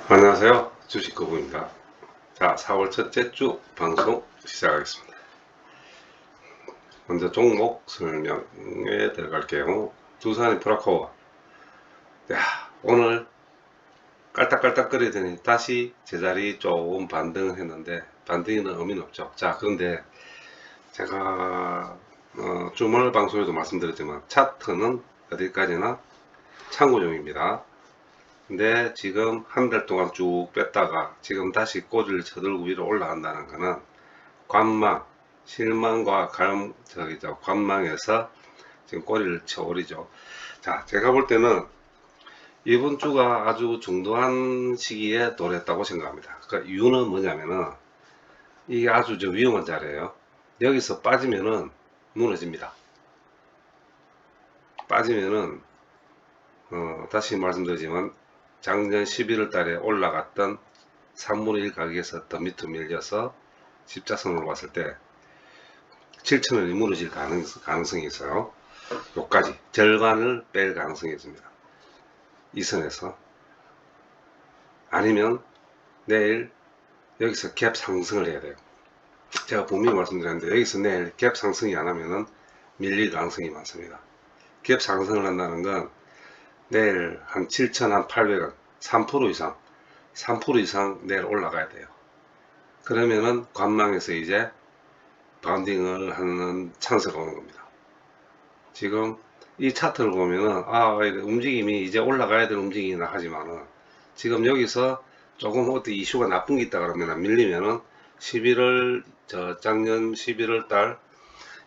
안녕하세요. 주식거부입니다. 자, 4월 첫째 주 방송 시작하겠습니다. 먼저 종목 설명에 들어갈게요. 두산 인프라코어. 야, 오늘 깔딱깔딱거리더니 다시 제자리 조금 반등을 했는데 반등에는 의미는 없죠. 자, 그런데 제가 주말 방송에도 말씀드렸지만 차트는 어디까지나 참고 중입니다. 근데 지금 한 달 동안 쭉 뺐다가 지금 다시 꼬리를 쳐들고 위로 올라간다는 거는 관망, 실망과 관망에서 지금 꼬리를 쳐오르죠. 자, 제가 볼 때는 이번 주가 아주 중도한 시기에 도래했다고 생각합니다. 그러니까 이유는 뭐냐면은 이게 아주 위험한 자리예요. 여기서 빠지면은 무너집니다. 빠지면은 다시 말씀드리지만 작년 11월 달에 올라갔던 3분의 1 가격에서 더 밑으로 밀려서 십자선으로 봤을 때 7,000원이 무너질 가능성이 있어요. 요까지 절반을 뺄 가능성이 있습니다. 이 선에서. 아니면 내일 여기서 갭 상승을 해야 돼요. 제가 분명히 말씀드렸는데 여기서 내일 갭 상승이 안 하면은 밀릴 가능성이 많습니다. 갭 상승을 한다는 건 내일 한 7,800원 3% 이상 3% 이상 내일 올라가야 돼요. 그러면은 관망에서 이제 바운딩을 하는 찬스가 오는 겁니다. 지금 이 차트를 보면은 움직임이 이제 올라가야 될 움직임이나 하지만은 지금 여기서 조금 어떤 이슈가 나쁜 게 있다 그러면 밀리면은 11월 작년 11월 달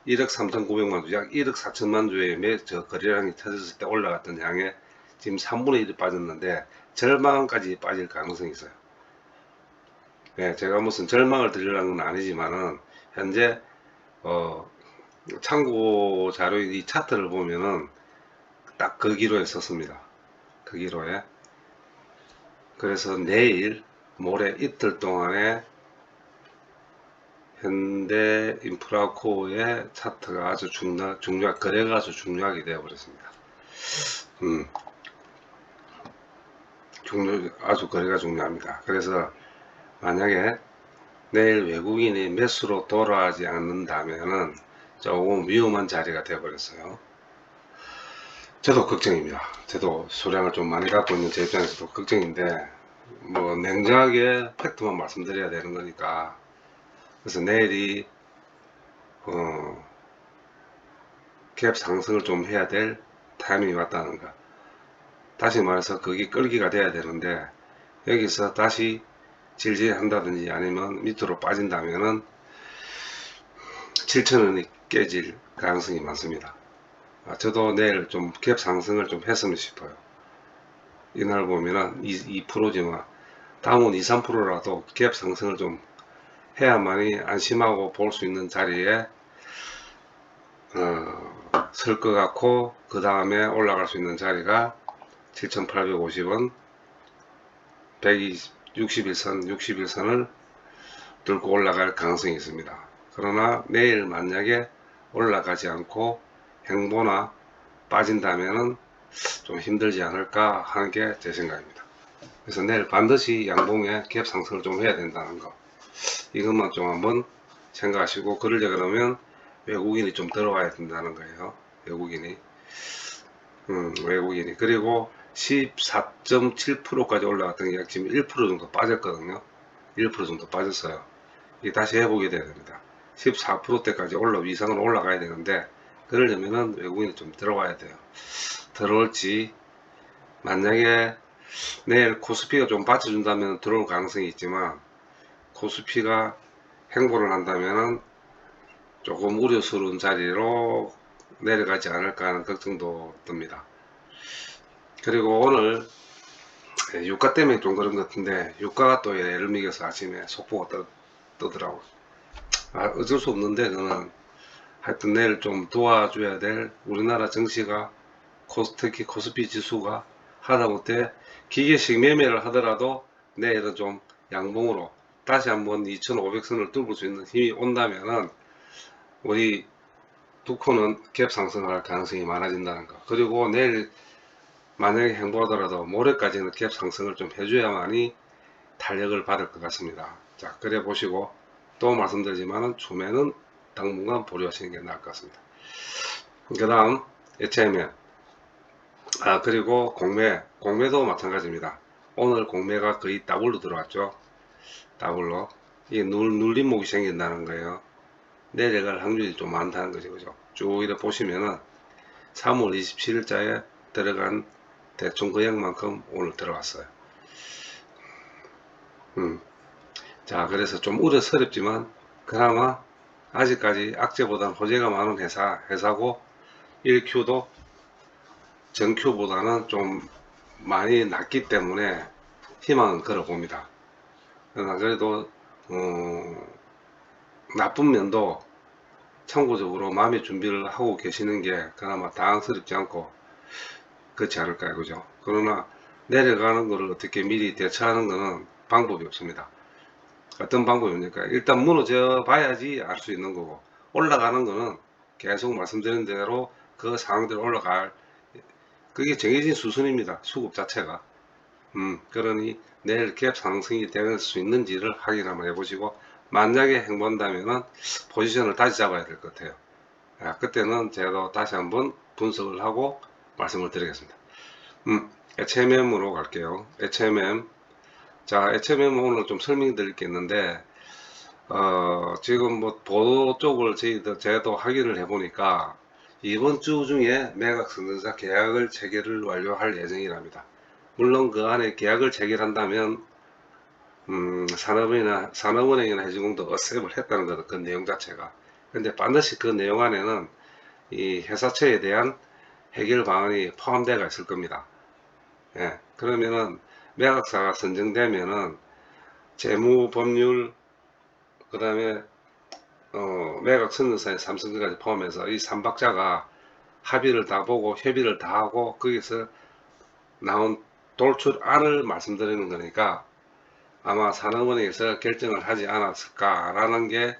1억 3,900만 주, 약 1억 4천만 주의 거래량이 터졌을 때 올라갔던 양에 지금 3분의 1이 빠졌는데 절망까지 빠질 가능성이 있어요. 네, 제가 무슨 절망을 드리려는 건 아니지만은 현재 참고 자료인 이 차트를 보면은 딱 그 기로에 썼습니다. 그 기로에. 그래서 내일 모레 이틀 동안에 현대 인프라코어의 차트가 아주 거래가 아주 중요하게 되어버렸습니다. 아주 거래가 중요합니다. 그래서 만약에 내일 외국인이 매수로 돌아가지 않는다면은 조금 위험한 자리가 되어버렸어요. 저도 걱정입니다. 저도 소량을 좀 많이 갖고 있는 제 입장에서도 걱정인데 뭐 냉정하게 팩트만 말씀드려야 되는 거니까. 그래서 내일이 갭 상승을 좀 해야 될 타이밍이 왔다는 거. 다시 말해서 그게 끌기가 돼야 되는데 여기서 다시 질질한다든지 아니면 밑으로 빠진다면은 7,000원이 깨질 가능성이 많습니다. 저도 내일 좀 갭 상승을 좀 했으면 싶어요. 이날 보면은 2%지만 다음은 2, 3%라도 갭 상승을 좀 해야만이 안심하고 볼 수 있는 자리에 설 것 같고, 그 다음에 올라갈 수 있는 자리가 7,850원 61선을 뚫고 올라갈 가능성이 있습니다. 그러나 내일 만약에 올라가지 않고 행보나 빠진다면은 좀 힘들지 않을까 하는 게 제 생각입니다. 그래서 내일 반드시 양봉에 갭 상승을 좀 해야 된다는 거, 이것만 좀 한번 생각하시고, 그러려 그러면 외국인이 좀 들어와야 된다는 거예요. 외국인이. 그리고 14.7%까지 올라갔던 게 지금 1% 정도 빠졌거든요. 1% 정도 빠졌어요. 이게 다시 회복이 돼야 됩니다. 14%대까지 이상으로 올라가야 되는데, 그러려면은 외국인이 좀 들어와야 돼요. 들어올지, 만약에 내일 코스피가 좀 받쳐준다면 들어올 가능성이 있지만, 코스피가 행보를 한다면은 조금 우려스러운 자리로 내려가지 않을까 하는 걱정도 듭니다. 그리고 오늘 유가 때문에 좀 그런 것 같은데, 유가가 또 예를 미겨서 아침에 속보가 뜨더라고요. 어쩔 수 없는데, 그는 하여튼 내일 좀 도와줘야 될 우리나라 증시가, 특히 코스피 지수가 하다못해 기계식 매매를 하더라도 내일은 좀 양봉으로 다시 한번 2,500선을 뚫을 수 있는 힘이 온다면은 우리 두코는 갭 상승할 가능성이 많아진다는 거. 그리고 내일 만약에 행보하더라도 모레까지는 갭 상승을 좀 해줘야만이 탄력을 받을 것 같습니다. 자, 그래 보시고 또 말씀드리지만은 초매는 당분간 보류하시는 게 나을 것 같습니다. 그 다음 HMM, 그리고 공매도 마찬가지입니다. 오늘 공매가 거의 더블로 들어왔죠. 더블로. 이게 눌림목이 생긴다는 거예요. 내려갈 확률이 좀 많다는 거죠. 그죠? 쭉 이렇게 보시면은 3월 27일자에 들어간 대충 금액만큼 오늘 들어왔어요. 자, 그래서 좀 우려스럽지만 그나마 아직까지 악재보다는 호재가 많은 회사고 1Q도 전Q보다는 좀 많이 낮기 때문에 희망은 걸어봅니다. 그러나 그래도 나쁜 면도 참고적으로 마음의 준비를 하고 계시는 게 그나마 당황스럽지 않고 그렇지 않을까요? 그죠? 그러나 내려가는 것을 어떻게 미리 대처하는 것은 방법이 없습니다. 어떤 방법입니까? 일단 무너져 봐야지 알 수 있는 거고, 올라가는 거는 계속 말씀드린 대로 그 상황대로 올라갈, 그게 정해진 수순입니다. 수급 자체가. 그러니 내일 갭 상승이 될 수 있는지를 확인 한번 해보시고, 만약에 행본다면은 포지션을 다시 잡아야 될 것 같아요. 그때는 제가 다시 한번 분석을 하고 말씀을 드리겠습니다. HMM으로 갈게요. HMM. 자, HMM 오늘 좀 설명드릴 게 있는데, 지금 뭐 보도 쪽을 제도 확인을 해보니까 이번 주 중에 매각선전사 계약을 체결을 완료할 예정이랍니다. 물론 그 안에 계약을 체결한다면 산업은행이나 해지공도 어셉을 했다는 거다. 그 내용 자체가. 근데 반드시 그 내용 안에는 이 회사채에 대한 해결 방안이 포함되어 있을 겁니다. 예, 그러면은 매각사가 선정되면은 재무 법률 그 다음에 매각 선정사의 삼성전까지 포함해서 이 3박자가 합의를 다 보고 협의를 다 하고 거기서 나온 돌출안을 말씀드리는 거니까 아마 산업은행에서 결정을 하지 않았을까라는 게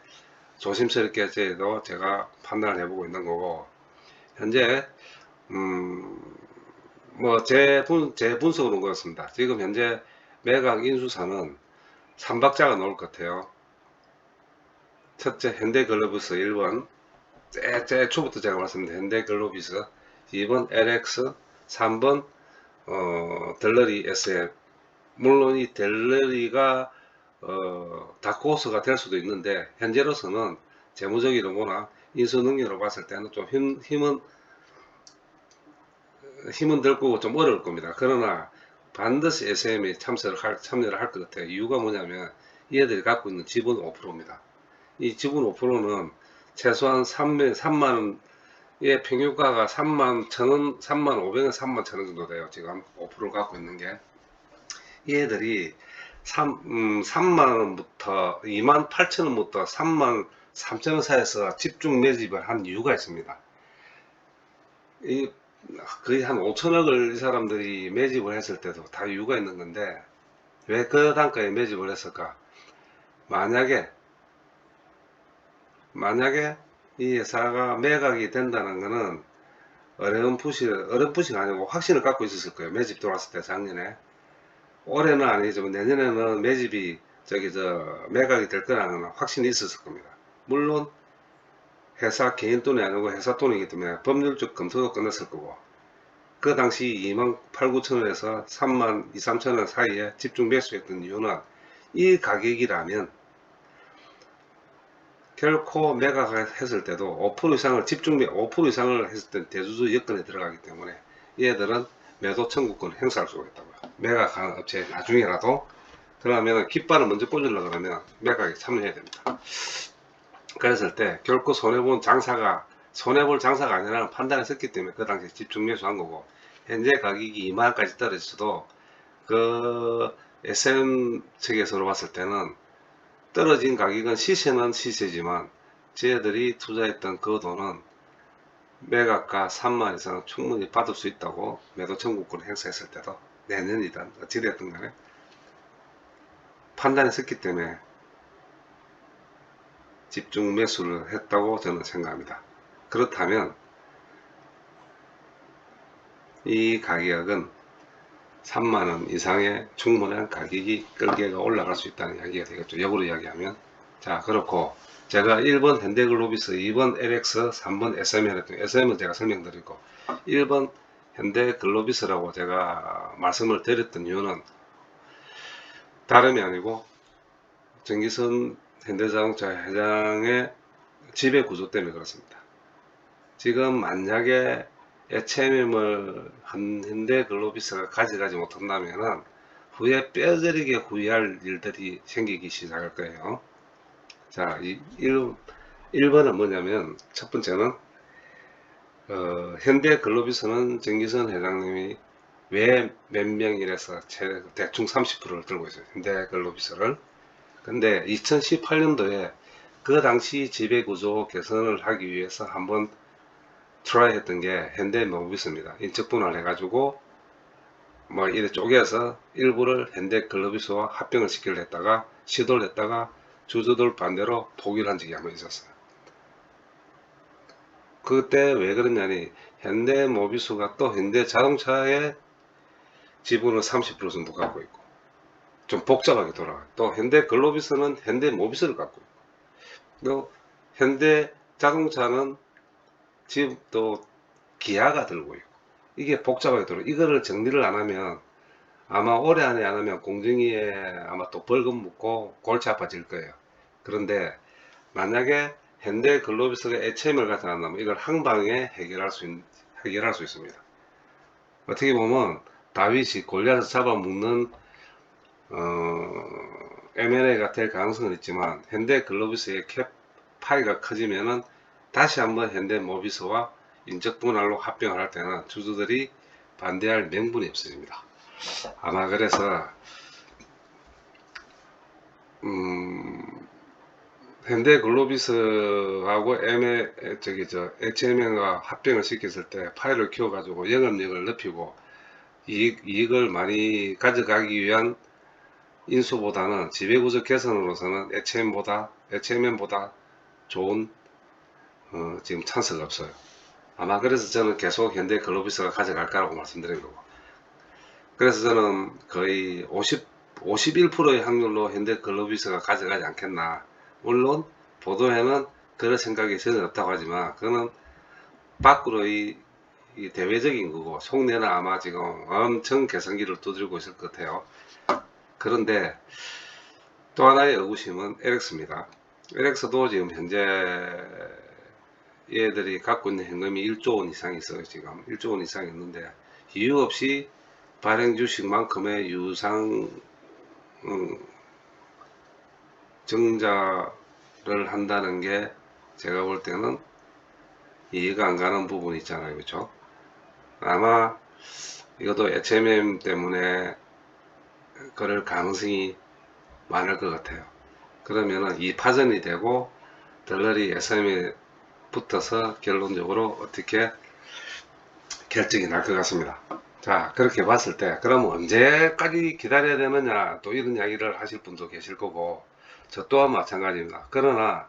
조심스럽게 저희도 제가 판단을 해보고 있는 거고, 현재 뭐 제 분석으로는 그렇습니다. 지금 현재 매각 인수사는 3박자가 나올 것 같아요. 첫째 현대글로비스 1번, 제 초부터 제가 말씀드린 현대글로비스, 2번 LX, 3번 델러리 SF. 물론 이 델러리가 다크호스가 될 수도 있는데 현재로서는 재무적으로나 인수 능력으로 봤을 때는 좀 힘은 들 거고 좀 어려울 겁니다. 그러나 반드시 SM에 참여를 할 것 같아요. 이유가 뭐냐면 얘들이 갖고 있는 지분 5%입니다. 이 지분 5%는 최소한 3만의 평균가가 3만 1,000원, 3만 500원, 3만 1,000원 정도 돼요. 지금 5%를 갖고 있는 게. 얘들이 3만원부터 2만 8천원부터 3만 3천원 사이에서 집중 매집을 한 이유가 있습니다. 거의 한 5천억을 이 사람들이 매집을 했을 때도 다 이유가 있는 건데 왜 그 단가에 매집을 했을까? 만약에 이 회사가 매각이 된다는 것은 어렴풋이 아니고 확신을 갖고 있었을 거예요. 매집 들어왔을 때 작년에. 올해는 아니지만 내년에는 매집이 매각이 될 거라는 확신이 있었을 겁니다. 물론 회사 개인 돈이 아니고 회사 돈이기 때문에 법률적 검토도 끝났을 거고, 그 당시 2만 8, 9천원에서 3만 2, 3천원 사이에 집중 매수했던 이유는 이 가격이라면 결코 매각했을 때도 5% 이상을 5% 이상을 했을 때 대주주 여건에 들어가기 때문에 얘들은 매도 청구권 행사할 수가 있다고요. 매각하는 업체에 나중에라도. 그러면 깃발을 먼저 꽂으려고 그러면 매각에 참여해야 됩니다. 그랬을 때 결코 손해볼 장사가 아니라는 판단을 했기 때문에 그 당시에 집중 매수한 거고, 현재 가격이 2만원까지 떨어졌어도 그 SM 측에서 봤을 때는 떨어진 가격은 시세는 시세지만 저희들이 투자했던 그 돈은 매각가 3만 이상 충분히 받을 수 있다고 매도 청구권 행사했을 때도 내년이든 어찌됐든 간에 판단했었기 때문에 집중 매수를 했다고 저는 생각합니다. 그렇다면 이 가격은 3만원 이상의 충분한 가격이 끌개가 올라갈 수 있다는 이야기가 되겠죠. 역으로 이야기하면. 자, 그렇고 제가 1번 현대글로비스, 2번 LX, 3번 SML 했더니 SM은 제가 설명드리고 1번 현대글로비스라고 제가 말씀을 드렸던 이유는 다름이 아니고 정기선 현대자동차 회장의 지배 구조 때문에 그렇습니다. 지금 만약에 HMM을 현대글로비스가 가져가지 못한다면 후에 뼈저리게 후회할 일들이 생기기 시작할 거예요. 자, 1번은 뭐냐면 첫 번째는 현대글로비스는 정기선 회장님이 왜 몇 명이라서 대충 30%를 들고 있어요. 현대글로비스를. 근데 2018년도에 그 당시 지배구조 개선을 하기 위해서 한번 트라이 했던 게 현대모비스입니다. 인적 분할을 해가지고 뭐 이래 쪼개서 일부를 현대글로비스와 합병을 시키려 했다가 시도를 했다가 주주들 반대로 포기를 한 적이 한번 있었어요. 그때 왜 그러냐니 현대모비스가 또 현대자동차의 지분을 30% 정도 갖고 있고 좀 복잡하게 돌아가요. 또 현대글로비스는 현대모비스를 갖고 있고 또 현대자동차는 지금 또 기아가 들고 있고 이게 복잡하게 돌아. 이거를 정리를 안 하면 아마 올해 안에 안 하면 공정위에 아마 또 벌금 묻고 골치 아파질 거예요. 그런데 만약에 현대글로비스가 HM을 갖다 놨다면 이걸 한 방에 해결할 수 있습니다. 어떻게 보면 다윗이 골리앗을 잡아먹는 M&A가 될 가능성은 있지만 현대글로비스의 캡 파이가 커지면은 다시 한번 현대모비스와 인적 분할로 합병을 할 때는 주주들이 반대할 명분이 없어집니다. 아마 그래서 현대글로비스하고 HMN과 합병을 시켰을 때 파이를 키워가지고 영업력을 높이고 이익을 많이 가져가기 위한 인수보다는 지배구조 개선으로서는 HMN보다 좋은 지금 찬스가 없어요. 아마 그래서 저는 계속 현대글로비스가 가져갈 거라고 말씀드린 거고. 그래서 저는 거의 51%의 확률로 현대글로비스가 가져가지 않겠나. 물론 보도에는 그런 생각이 전혀 없다고 하지만 그거는 밖으로의 이 대외적인 거고 속내는 아마 지금 엄청 개선기를 두드리고 있을 것 같아요. 그런데 또 하나의 의구심은 LX입니다. LX도 지금 현재 얘들이 갖고 있는 현금이 1조 원 이상 있어요. 지금 1조 원 이상 있는데 이유 없이 발행 주식만큼의 유상 증자를 한다는 게 제가 볼 때는 이해가 안 가는 부분이 있잖아요. 그렇죠? 아마 이것도 HMM 때문에 그럴 가능성이 많을 것 같아요. 그러면은 이 파전이 되고 덜러리 SM에 붙어서 결론적으로 어떻게 결정이 날 것 같습니다. 자, 그렇게 봤을 때 그럼 언제까지 기다려야 되느냐 또 이런 이야기를 하실 분도 계실 거고 저 또한 마찬가지입니다. 그러나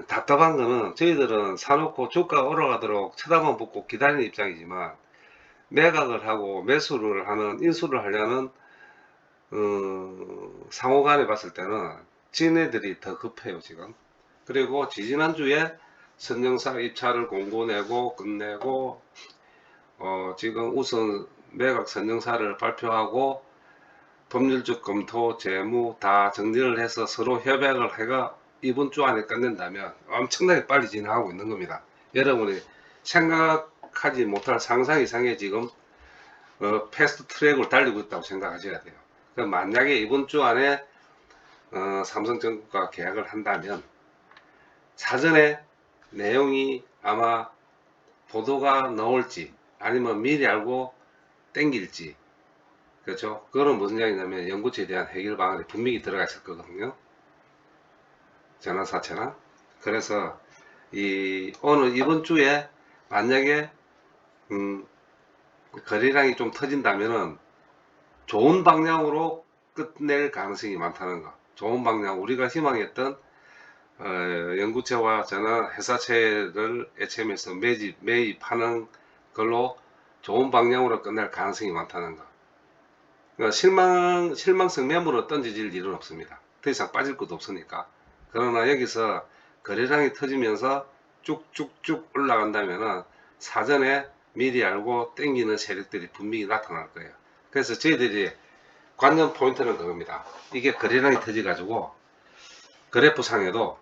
답답한 거는 저희들은 사놓고 주가 올라가도록 쳐다만 보고 기다리는 입장이지만 매각을 하고 매수를 하는 인수를 하려는 상호간에 봤을 때는 지네들이 더 급해요 지금. 그리고 지지난주에 선정사 입찰을 공고 내고 끝내고 지금 우선 매각 선정사를 발표하고 법률적 검토 재무 다 정리를 해서 서로 협약을 해가 이번 주 안에 끝낸다면 엄청나게 빨리 진행하고 있는 겁니다. 여러분이 생각하지 못할 상상 이상의 지금 패스트 트랙을 달리고 있다고 생각하셔야 돼요. 만약에 이번 주 안에 삼성전자가 계약을 한다면 사전에 내용이 아마 보도가 나올지 아니면 미리 알고 땡길지 그렇죠. 그거는 무슨 이야기냐면 연구체에 대한 해결 방안이 분명히 들어가 있을 거거든요. 전환사채나. 그래서 오늘 이번 주에 만약에 거래량이 좀 터진다면은 좋은 방향으로 끝낼 가능성이 많다는 거. 좋은 방향 우리가 희망했던 연구체와 전환 회사채를 HM에서 매입하는 걸로 좋은 방향으로 끝날 가능성이 많다는 거. 그러니까 실망성 매물을 던지질 일은 없습니다. 더 이상 빠질 것도 없으니까. 그러나 여기서 거래량이 터지면서 쭉쭉쭉 올라간다면은 사전에 미리 알고 땡기는 세력들이 분명히 나타날 거예요. 그래서 저희들이 관전 포인트는 그겁니다. 이게 거래량이 터져가지고 그래프상에도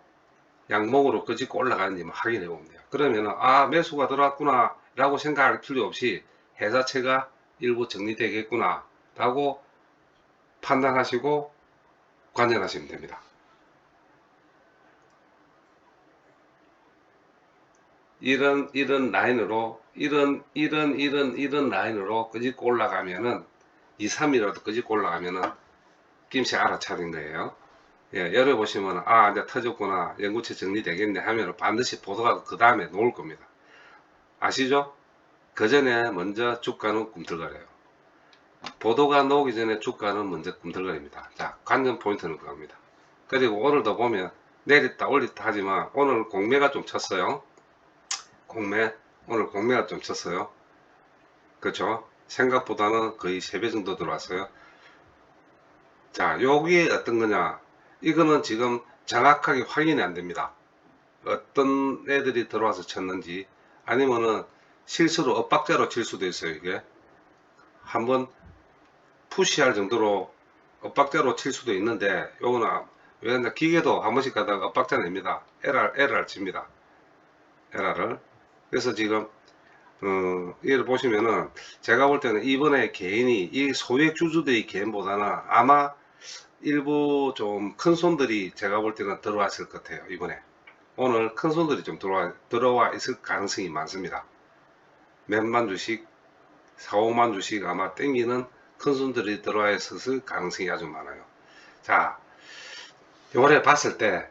양봉으로 끄집고 올라가는지 확인해 보면 돼요. 그러면은 아 매수가 들어왔구나 라고 생각할 필요 없이 회사채가 일부 정리되겠구나 라고 판단하시고 관전하시면 됩니다. 이런 라인으로 이런 라인으로 끄집고 올라가면은 2, 3이라도 끄집고 올라가면은 김씨 알아차린 거예요. 예, 열어 보시면 아 이제 터졌구나 연구체 정리되겠네 하면 반드시 보도가 그 다음에 놓을 겁니다. 아시죠? 그 전에 먼저 주가는 꿈틀거려요. 보도가 나오기 전에 주가는 먼저 꿈틀거립니다. 자, 관전 포인트는 그겁니다. 그리고 오늘도 보면 내렸다 올렸다 하지만 오늘 공매가 좀 쳤어요. 오늘 공매가 좀 쳤어요. 그렇죠? 생각보다는 거의 3배 정도 들어왔어요. 자, 여기에 어떤 거냐? 이거는 지금 정확하게 확인이 안 됩니다. 어떤 애들이 들어와서 쳤는지 아니면은 실수로 엇박자로 칠 수도 있어요. 이게 한번 푸시할 정도로 엇박자로 칠 수도 있는데 요거는 왜냐 기계도 한 번씩 가다가 엇박자 냅니다. 에러를 칩니다. 에러를. 그래서 지금 이를 보시면은 제가 볼 때는 이번에 개인이 이 소액 주주들의 개인보다는 아마 일부 좀 큰 손들이 제가 볼 때는 들어왔을 것 같아요. 이번에 오늘 큰 손들이 좀 들어와 있을 가능성이 많습니다. 몇만 주씩 4, 5만 주씩 아마 땡기는 큰 손들이 들어와 있을 가능성이 아주 많아요. 자, 요번에 봤을 때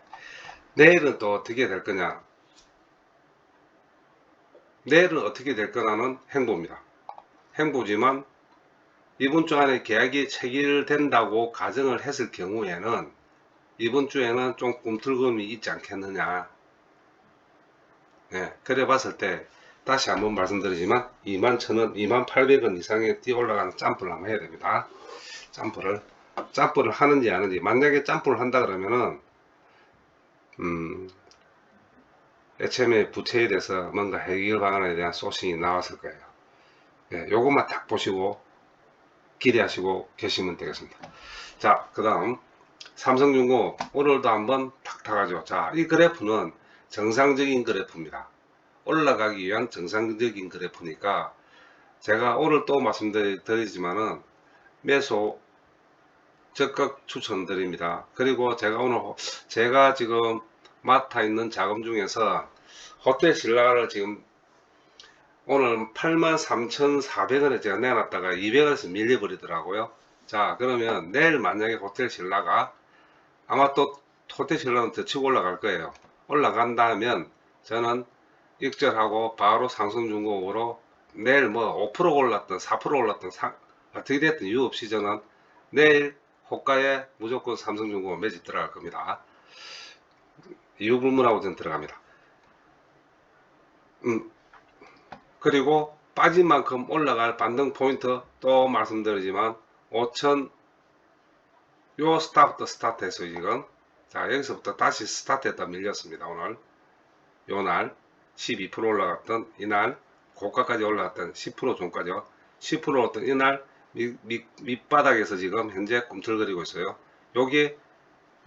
내일은 또 어떻게 될 거냐? 내일은 어떻게 될 거냐는 행보입니다. 행보지만 이번 주 안에 계약이 체결된다고 가정을 했을 경우에는 이번 주에는 좀 꿈틀금이 있지 않겠느냐. 네, 그래 봤을 때 다시 한번 말씀드리지만 21,000원, 28,000원 이상에 뛰어 올라가는 짬프를 한번 해야 됩니다. 짬프를 하는지 안 하는지. 만약에 짬프를 한다 그러면은 HM의 부채에 대해서 뭔가 해결 방안에 대한 소식이 나왔을 거예요. 네, 요것만 딱 보시고 기대하시고 계시면 되겠습니다. 자, 그 다음 삼성중공 오늘도 한번 탁 타가지고, 자, 이 그래프는 정상적인 그래프입니다. 올라가기 위한 정상적인 그래프니까 제가 오늘 또 말씀드리지만은 매수 적극 추천드립니다. 그리고 제가 지금 맡아 있는 자금 중에서 호텔 신라를 지금 오늘 83,400원에 제가 내놨다가 200원에서 밀려버리더라고요. 자, 그러면 내일 만약에 호텔 신라가 아마 또 호텔 신라는 더 치고 올라갈 거예요. 올라간다면 저는 익절하고 바로 삼성중공업으로 내일 뭐 5% 올랐든 4% 올랐든 어떻게 됐든 이유 없이 저는 내일 호가에 무조건 삼성중공업 매집 들어갈 겁니다. 이유 불문하고 저는 들어갑니다. 그리고 빠진 만큼 올라갈 반등 포인트 또 말씀드리지만 5천 요 스타트했어요 지금. 자, 여기서부터 다시 스타트했다 밀렸습니다. 오늘 요날 12% 올라갔던 이날 고가까지 올라갔던 10% 종가죠. 10% 올랐던 이날 밑바닥에서 지금 현재 꿈틀거리고 있어요. 여기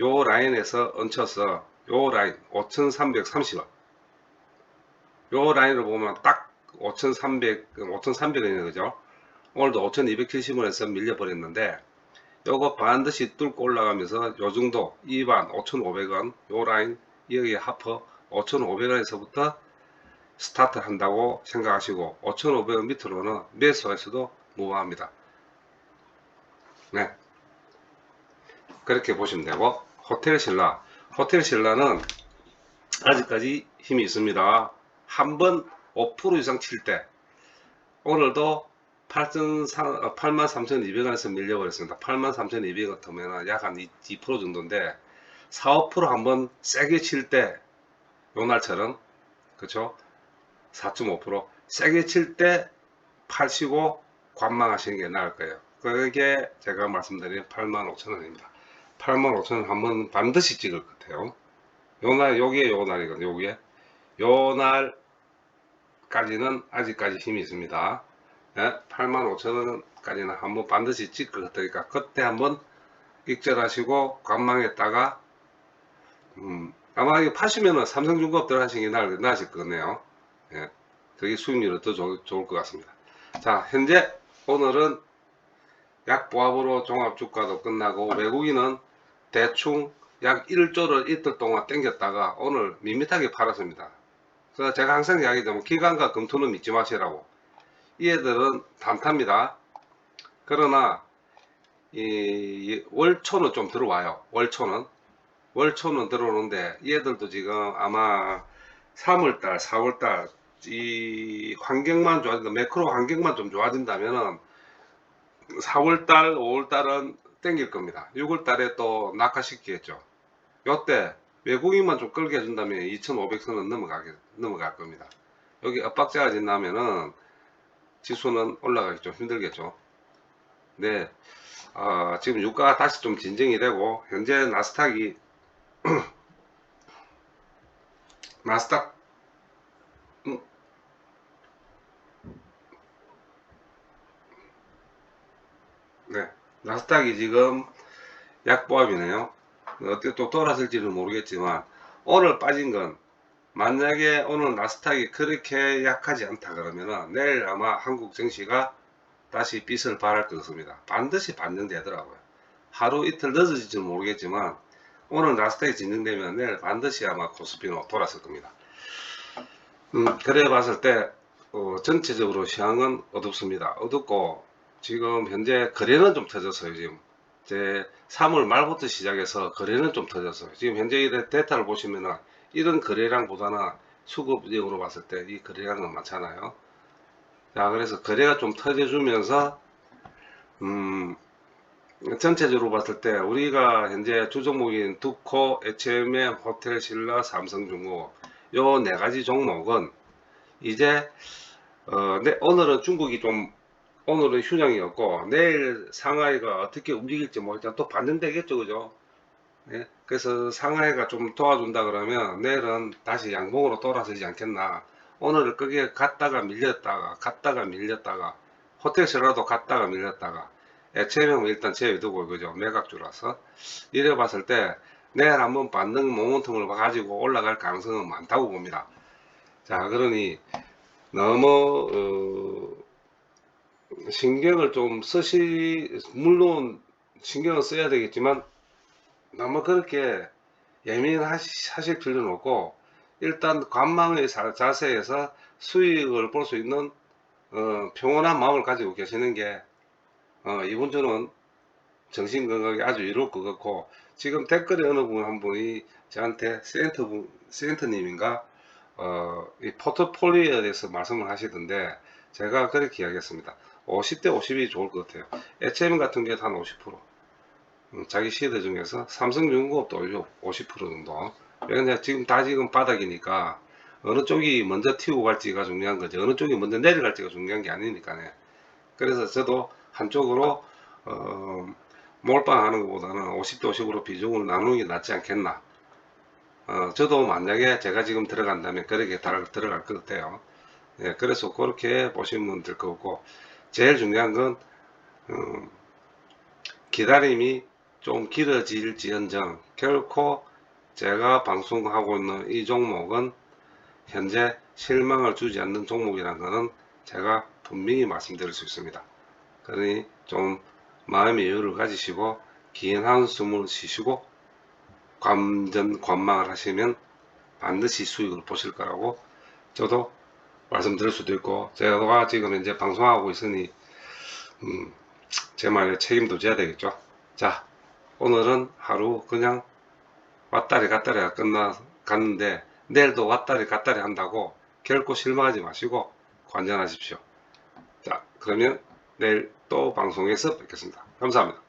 요 라인에서 얹혀서 요 라인 5,330원 요 라인을 보면 딱 5,300원이네 그죠? 오늘도 5,270원에서 밀려버렸는데 요거 반드시 뚫고 올라가면서 요 정도 2반 5,500원 요 라인 여기 하퍼 5,500원에서부터 스타트 한다고 생각하시고 5,500원 밑으로는 매수해서도 무방합니다. 네, 그렇게 보시면 되고 호텔 신라는 아직까지 힘이 있습니다. 한번 5% 이상 칠 때 오늘도 83,200원에서 밀려버렸습니다. 83,200원 터면 약 한 2% 정도인데 4, 5% 한번 세게 칠 때 요날처럼 그쵸 4.5% 세게 칠 때 파시고 관망하시는 게 나을 거예요. 그게 제가 말씀드린 85,000원입니다. 85,000원 한번 반드시 찍을 것 같아요. 요날, 요게 요 날이거든요. 요게. 요 날까지는 아직까지 힘이 있습니다. 네, 85,000원까지는 한번 반드시 찍을 것 같으니까 그때 한번 익절하시고 관망했다가 아마 이거 파시면은 삼성중공업 들어가시는 게 나으실 거네요. 예, 그게 수익률은 더 좋을 것 같습니다. 자, 현재 오늘은 약보합으로 종합주가도 끝나고 외국인은 대충 약 1조를 이틀 동안 땡겼다가 오늘 밋밋하게 팔았습니다. 그래서 제가 항상 이야기하면 기관과 금토는 믿지 마시라고. 이 애들은 단타입니다. 그러나 이 월초는 좀 들어와요. 월초는 들어오는데 얘들도 지금 아마 3월달 4월달 이 환경만 좋아진다, 매크로 환경만 좀 좋아진다면은 4월달 5월달은 땡길 겁니다. 6월달에 또 낙하시키겠죠. 요때 외국인만 좀 끌게 해준다면 2500선은 넘어갈 겁니다. 여기 엇박자가 진다면은 지수는 올라가기 좀 힘들겠죠. 네, 지금 유가가 다시 좀 진정이 되고 현재 나스닥이 나스닥 네, 나스닥이 지금 약보합이네요. 어떻게 또 돌아설지는 모르겠지만 오늘 빠진 건 만약에 오늘 나스닥이 그렇게 약하지 않다 그러면은 내일 아마 한국 증시가 다시 빛을 발할 것 같습니다. 반드시 반등되더라고요. 하루 이틀 늦어질지는 모르겠지만 오늘 나스닥이 진정되면 내일 반드시 아마 코스피는 돌았을 겁니다. 그래 봤을 때 전체적으로 시황은 어둡습니다. 어둡고 지금 현재 거래는 좀 터졌어요. 지금 제 3월 말부터 시작해서 거래는 좀 터졌어요. 지금 현재 이 데이터를 보시면은 이런 거래량보다는 수급적으로 봤을 때 이 거래량은 많잖아요. 자, 그래서 거래가 좀 터져주면서 전체적으로 봤을 때 우리가 현재 주종목인 두코, HMM, 호텔, 신라, 삼성중공업 요 네 가지 종목은 이제 오늘은 중국이 좀 오늘은 휴장이었고 내일 상하이가 어떻게 움직일지 모르겠지만 또 반등되겠죠, 그죠? 예? 그래서 상하이가 좀 도와준다 그러면 내일은 다시 양봉으로 돌아서지 않겠나. 오늘은 그게 갔다가 밀렸다가 호텔스라도 갔다가 밀렸다가 HMM은 일단 제외두고 그죠, 매각주라서 이래 봤을 때 내일 한번 반등 모멘텀을 가지고 올라갈 가능성은 많다고 봅니다. 자, 그러니 너무 신경을 좀 물론 신경을 써야 되겠지만 너무 그렇게 예민하실 필요는 없고 일단 관망의 자세에서 수익을 볼 수 있는 평온한 마음을 가지고 계시는 게 이번 주는 정신건강이 아주 이로울 것 같고 지금 댓글에 어느 분 한 분이 저한테 센터님인가 이 포트폴리오에 대해서 말씀을 하시던데 제가 그렇게 이야기했습니다. 50대 50이 좋을 것 같아요. HM 같은 경우에 한 50%, 자기 시드 중에서 삼성중공업도 50% 정도. 왜냐 지금 바닥이니까 어느 쪽이 먼저 튀고 갈지가 중요한 거지 어느 쪽이 먼저 내려갈지가 중요한 게 아니니까요. 그래서 저도 한쪽으로 몰빵하는 것보다는 50대 50으로 비중을 나누는 게 낫지 않겠나. 저도 만약에 제가 지금 들어간다면 그렇게 들어갈 것 같아요. 예, 그래서 그렇게 보시면 될 것 같고 제일 중요한 건 기다림이 좀 길어질지언정 결코 제가 방송하고 있는 이 종목은 현재 실망을 주지 않는 종목이라는 것은 제가 분명히 말씀드릴 수 있습니다. 그러니 좀 마음의 여유를 가지시고 긴 한숨을 쉬시고 관망을 하시면 반드시 수익을 보실 거라고 저도 말씀드릴 수도 있고 제가 지금 이제 방송하고 있으니 제 말에 책임도 져야 되겠죠. 자, 오늘은 하루 그냥 왔다리 갔다리가 갔는데 내일도 왔다리 갔다리 한다고 결코 실망하지 마시고 관전하십시오. 자, 그러면 내일 또 방송에서 뵙겠습니다. 감사합니다.